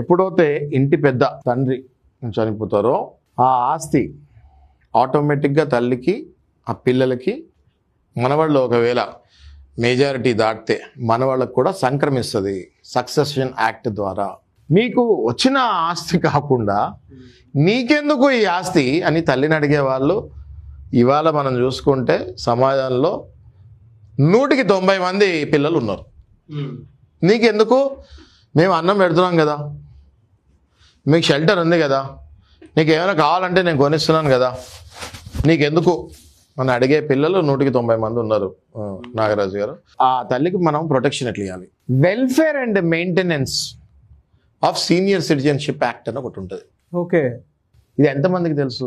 ఎప్పుడైతే ఇంటి పెద్ద తండ్రి చనిపోతారో ఆ ఆస్తి ఆటోమేటిక్గా తల్లికి ఆ పిల్లలకి మనవాళ్ళు ఒకవేళ మెజారిటీ దాటితే మనవాళ్ళకు కూడా సంక్రమిస్తుంది సక్సెషన్ యాక్ట్ ద్వారా. మీకు వచ్చిన ఆస్తి కాకుండా నీకెందుకు ఈ ఆస్తి అని తల్లిని అడిగే వాళ్ళు ఇవాళ మనం చూసుకుంటే సమాజంలో 100కి 90 మంది పిల్లలు ఉన్నారు. నీకెందుకు? మేము అన్నం పెడుతున్నాం కదా, మీకు షెల్టర్ ఉంది కదా, నీకు ఏమైనా కావాలంటే నేను కొనిస్తున్నాను కదా, నీకెందుకు అని అడిగే పిల్లలు 100కి 90 మంది ఉన్నారు. నాగరాజు గారు, ఆ తల్లికి మనం ప్రొటెక్షన్ ఎట్లా ఇవ్వాలి? Welfare and maintenance of senior citizenship act అని ఒకటి ఉంటుంది. ఓకే, ఇది ఎంతమందికి తెలుసు?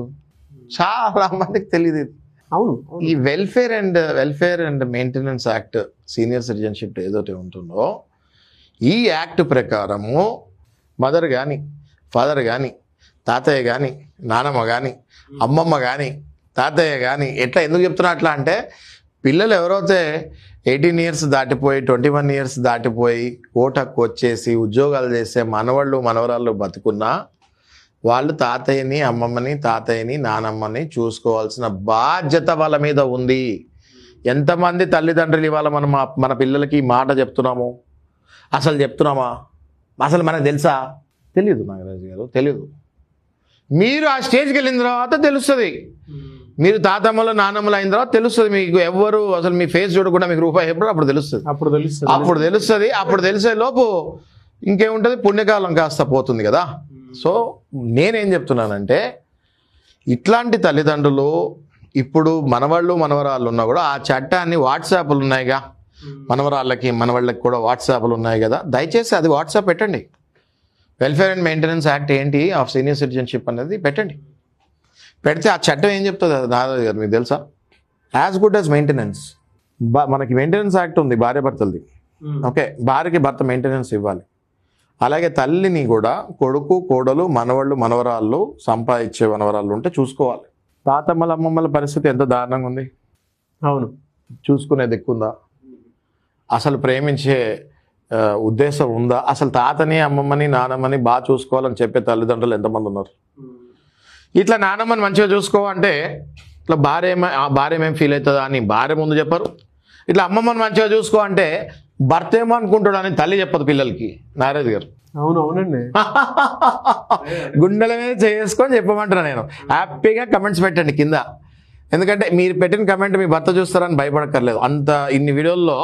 చాలా మందికి తెలియదు. అవును, ఈ welfare and maintenance act senior citizenship ఏదైతే ఉంటుందో ఈ యాక్ట్ ప్రకారము మదర్ కానీ ఫాదర్ కానీ తాతయ్య కానీ నానమ్మ కానీ అమ్మమ్మ కానీ తాతయ్య కానీ ఎట్లా ఎందుకు చెప్తున్నా అట్లా అంటే పిల్లలు ఎవరైతే 18 ఇయర్స్ దాటిపోయి 21 ఇయర్స్ దాటిపోయి ఓటకు వచ్చేసి ఉద్యోగాలు చేసే మనవాళ్ళు మనవరాళ్ళు బతుకున్నా వాళ్ళు తాతయ్యని అమ్మమ్మని తాతయ్యని నానమ్మని చూసుకోవాల్సిన బాధ్యత వాళ్ళ మీద ఉంది. ఎంతమంది తల్లిదండ్రులు ఇవాళ మనం మన పిల్లలకి ఈ మాట చెప్తున్నాము? అసలు చెప్తున్నామా? అసలు మనకు తెలుసా? తెలియదు నాగరాజు గారు, తెలియదు. మీరు ఆ స్టేజ్కి వెళ్ళిన తర్వాత తెలుస్తుంది. మీరు తాతమ్మలు నానమ్మలు అయిన తర్వాత తెలుస్తుంది మీకు. ఎవరు అసలు మీ ఫేస్ చూడకుండా మీకు రూపాయి ఎప్పుడు అప్పుడు తెలుస్తుంది. అప్పుడు తెలిసే లోపు ఇంకేముంటుంది, పుణ్యకాలం కాస్త పోతుంది కదా. సో నేనేం చెప్తున్నానంటే ఇట్లాంటి తల్లిదండ్రులు ఇప్పుడు మనవాళ్ళు మనవరాళ్ళు ఉన్నా కూడా ఆ చట్టాన్ని వాట్సాప్లు ఉన్నాయిగా, మనవాళ్ళకి కూడా వాట్సాప్లు ఉన్నాయి కదా, దయచేసి అది వాట్సాప్ పెట్టండి. వెల్ఫేర్ అండ్ మెయింటెనెన్స్ యాక్ట్ ఏంటి ఆఫ్ సీనియర్ సిటిజన్షిప్ అనేది పెట్టండి. పెడితే ఆ చట్టం ఏం చెప్తుంది నాగరాజు గారు మీకు తెలుసా? As good as maintenance. మనకి మెయింటెనెన్స్ యాక్ట్ ఉంది భార్య భర్తలది. ఓకే, భార్యకి భర్త మెయింటెనెన్స్ ఇవ్వాలి. అలాగే తల్లిని కూడా కొడుకు కోడలు మనవాళ్ళు మనవరాళ్ళు సంపాదించే మనవరాళ్ళు ఉంటే చూసుకోవాలి. తాతమ్మల అమ్మమ్మల పరిస్థితి ఎంత దారుణంగా ఉంది. అవును, చూసుకునేది ఎక్కువందా? అసలు ప్రేమించే ఉద్దేశం ఉందా? అసలు తాతని అమ్మమ్మని నానమ్మని బాగా చూసుకోవాలని చెప్పే తల్లిదండ్రులు ఎంతమంది ఉన్నారు? ఇట్లా నానమ్మని మంచిగా చూసుకోవాలంటే ఇట్లా భార్య ఏమేమి ఫీల్ అవుతుందా అని భార్య ముందు చెప్పరు. ఇట్లా అమ్మమ్మని మంచిగా చూసుకో అంటే భర్త ఏమో అనుకుంటాడు అని తల్లి చెప్పదు పిల్లలకి. నాగరాజు గారు, అవునండి, గుండెల మీద చేసుకొని చెప్పమంటున్నా నేను. హ్యాపీగా కమెంట్స్ పెట్టండి కింద, ఎందుకంటే మీరు పెట్టిన కమెంట్ మీ భర్త చూస్తారని భయపడక్కర్లేదు. అంత ఇన్ని వీడియోల్లో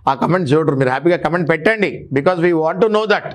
ఆ కమెంట్ చూడరు, మీరు హ్యాపీగా కమెంట్ పెట్టండి. Because we want to know that